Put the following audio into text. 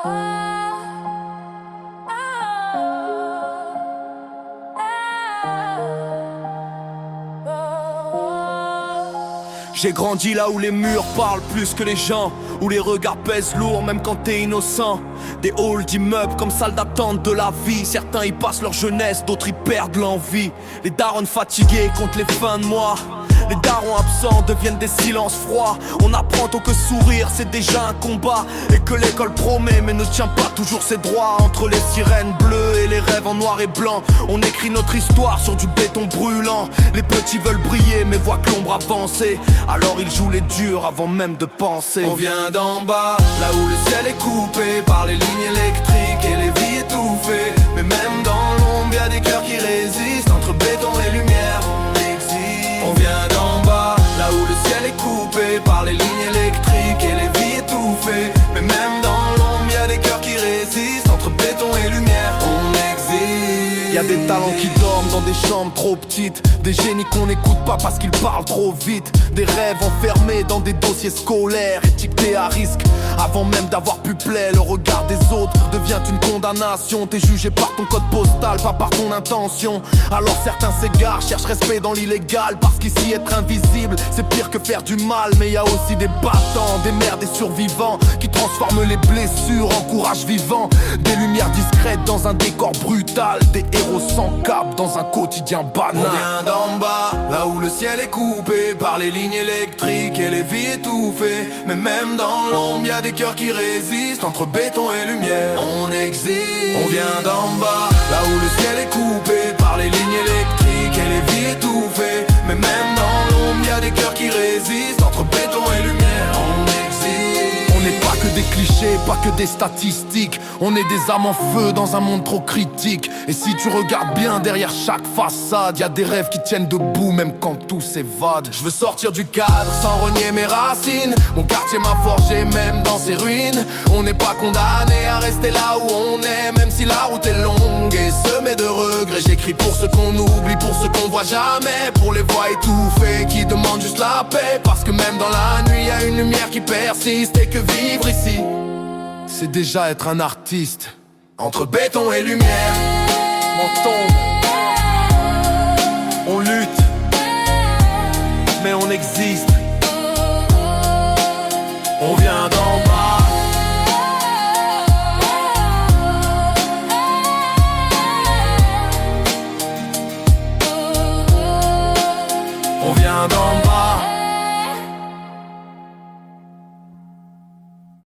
J'ai grandi là où les murs parlent plus que les gens, où les regards pèsent lourd même quand t'es innocent. Des halls d'immeubles comme salle d'attente de la vie. Certains y passent leur jeunesse, d'autres y perdent l'envie. Les darons fatigués contre les fins de mois. Les darons absents deviennent des silences froids. On apprend tôt que sourire c'est déjà un combat, et que l'école promet mais ne tient pas toujours ses droits. Entre les sirènes bleues et les rêves en noir et blanc, on écrit notre histoire sur du béton brûlant. Les petits veulent briller mais voient que l'ombre avancer, alors ils jouent les durs avant même de penser. On vient d'en bas, là où le ciel est coupé par les lignes électriques et les vies étouffées. Mais même dans l'ombre y'a des cœurs qui résistent. Entre béton et lumière on existe. On vient d'en bas, là où le ciel est coupé par les lignes électriques et les vies étouffées. Mais même dans l'ombre y'a des cœurs qui résistent. Entre béton et lumière on existe. Y'a des talents qui dorment dans des chambres trop petites, des génies qu'on n'écoute pas parce qu'ils parlent trop vite, des rêves enfermés dans des dossiers scolaires, étiquetés à risque avant même d'avoir pu plaire. Le regard des autres devient une condamnation. T'es jugé par ton code postal, pas par ton intention. Alors certains s'égarent, cherchent respect dans l'illégal, parce qu'ici être invisible c'est pire que faire du mal. Mais y a aussi des battants, des mères, des survivants qui transforment les blessures en courage vivant. Des lumières discrètes dans un décor brutal, des héros sans cap dans un quotidien banal. On vient d'en bas, là où le ciel est coupé par les lignes électriques et les vies étouffées. Mais même dans l'ombre y'a des cœurs qui résistent. Entre béton et lumière on existe. On vient d'en bas, là où le ciel est coupé par les lignes électriques et les vies étouffées. Mais même dans l'ombre y'a des cœurs qui résistent. Entre béton et lumière on existe. On n'est pas que des clichés, pas que des statistiques. On est des âmes en feu dans un monde trop critique. Et si tu regardes bien derrière chaque façade, y'a des rêves qui tiennent debout même quand tout s'évade. Je veux sortir du cadre sans renier mes racines. Mon quartier m'a forgé même dans ses ruines. On n'est pas condamné à rester là où on est, même si la route est longue et semée de regrets. J'écris pour ceux qu'on oublie, pour ceux qu'on voit jamais, pour les voix étouffées qui demandent juste la paix. Parce que même dans la nuit y'a une lumière qui persiste, et que vivre ici c'est déjà être un artiste. Entre béton et lumière On tombe, on lutte, mais on existe. on vient d'en